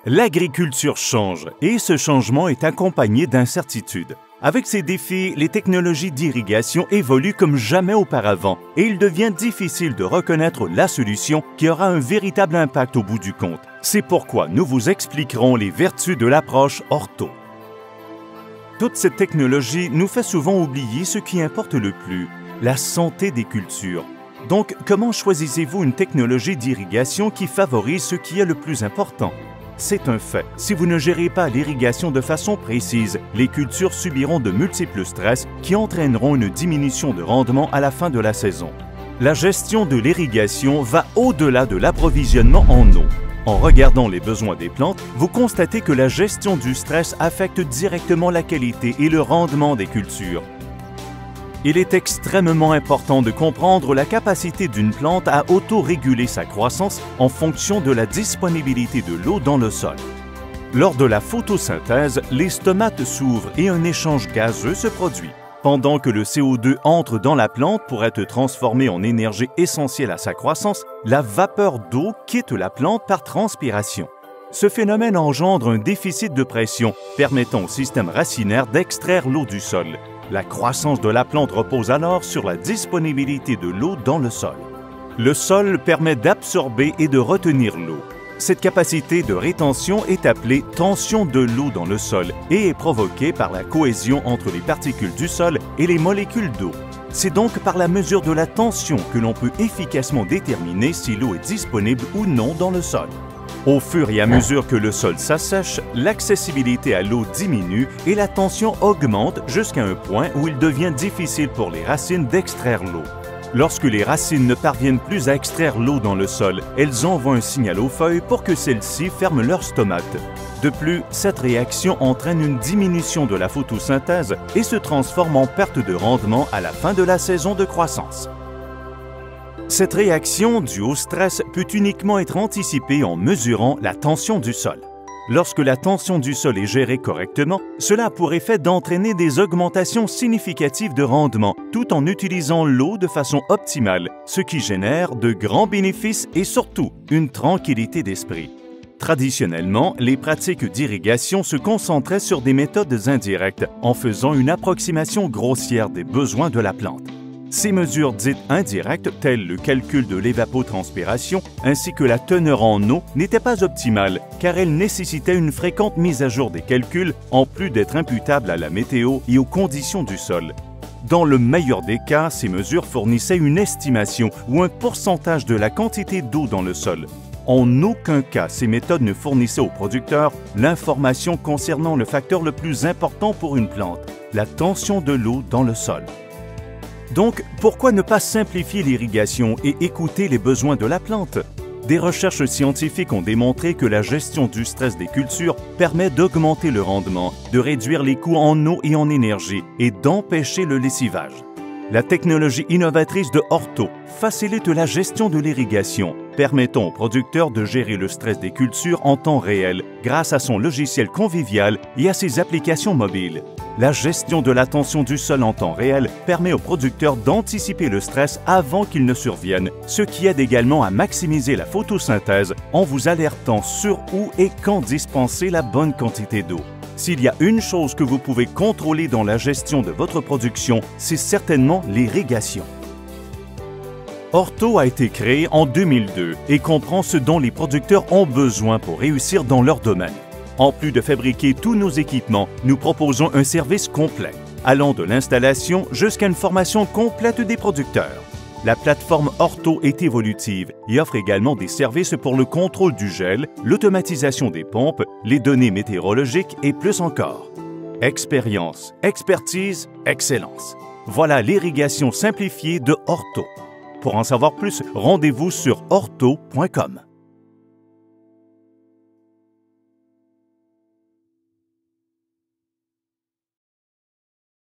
L'agriculture change et ce changement est accompagné d'incertitudes. Avec ces défis, les technologies d'irrigation évoluent comme jamais auparavant et il devient difficile de reconnaître la solution qui aura un véritable impact au bout du compte. C'est pourquoi nous vous expliquerons les vertus de l'approche ortho. Toute cette technologie nous fait souvent oublier ce qui importe le plus, la santé des cultures. Donc, comment choisissez-vous une technologie d'irrigation qui favorise ce qui est le plus important? C'est un fait. Si vous ne gérez pas l'irrigation de façon précise, les cultures subiront de multiples stress qui entraîneront une diminution de rendement à la fin de la saison. La gestion de l'irrigation va au-delà de l'approvisionnement en eau. En regardant les besoins des plantes, vous constatez que la gestion du stress affecte directement la qualité et le rendement des cultures. Il est extrêmement important de comprendre la capacité d'une plante à auto-réguler sa croissance en fonction de la disponibilité de l'eau dans le sol. Lors de la photosynthèse, les stomates s'ouvrent et un échange gazeux se produit. Pendant que le CO2 entre dans la plante pour être transformé en énergie essentielle à sa croissance, la vapeur d'eau quitte la plante par transpiration. Ce phénomène engendre un déficit de pression, permettant au système racinaire d'extraire l'eau du sol. La croissance de la plante repose alors sur la disponibilité de l'eau dans le sol. Le sol permet d'absorber et de retenir l'eau. Cette capacité de rétention est appelée tension de l'eau dans le sol et est provoquée par la cohésion entre les particules du sol et les molécules d'eau. C'est donc par la mesure de la tension que l'on peut efficacement déterminer si l'eau est disponible ou non dans le sol. Au fur et à mesure que le sol s'assèche, l'accessibilité à l'eau diminue et la tension augmente jusqu'à un point où il devient difficile pour les racines d'extraire l'eau. Lorsque les racines ne parviennent plus à extraire l'eau dans le sol, elles envoient un signal aux feuilles pour que celles-ci ferment leurs stomates. De plus, cette réaction entraîne une diminution de la photosynthèse et se transforme en perte de rendement à la fin de la saison de croissance. Cette réaction due au stress peut uniquement être anticipée en mesurant la tension du sol. Lorsque la tension du sol est gérée correctement, cela a pour effet d'entraîner des augmentations significatives de rendement tout en utilisant l'eau de façon optimale, ce qui génère de grands bénéfices et surtout une tranquillité d'esprit. Traditionnellement, les pratiques d'irrigation se concentraient sur des méthodes indirectes en faisant une approximation grossière des besoins de la plante. Ces mesures dites indirectes, telles le calcul de l'évapotranspiration ainsi que la teneur en eau, n'étaient pas optimales car elles nécessitaient une fréquente mise à jour des calculs en plus d'être imputables à la météo et aux conditions du sol. Dans le meilleur des cas, ces mesures fournissaient une estimation ou un pourcentage de la quantité d'eau dans le sol. En aucun cas, ces méthodes ne fournissaient aux producteurs l'information concernant le facteur le plus important pour une plante, la tension de l'eau dans le sol. Donc, pourquoi ne pas simplifier l'irrigation et écouter les besoins de la plante? Des recherches scientifiques ont démontré que la gestion du stress des cultures permet d'augmenter le rendement, de réduire les coûts en eau et en énergie et d'empêcher le lessivage. La technologie innovatrice de Ortho facilite la gestion de l'irrigation, permettant aux producteurs de gérer le stress des cultures en temps réel grâce à son logiciel convivial et à ses applications mobiles. La gestion de la tension du sol en temps réel permet aux producteurs d'anticiper le stress avant qu'il ne survienne, ce qui aide également à maximiser la photosynthèse en vous alertant sur où et quand dispenser la bonne quantité d'eau. S'il y a une chose que vous pouvez contrôler dans la gestion de votre production, c'est certainement l'irrigation. Ortho a été créé en 2002 et comprend ce dont les producteurs ont besoin pour réussir dans leur domaine. En plus de fabriquer tous nos équipements, nous proposons un service complet, allant de l'installation jusqu'à une formation complète des producteurs. La plateforme Ortho est évolutive et offre également des services pour le contrôle du gel, l'automatisation des pompes, les données météorologiques et plus encore. Expérience, expertise, excellence. Voilà l'irrigation simplifiée de Ortho. Pour en savoir plus, rendez-vous sur ortho.com.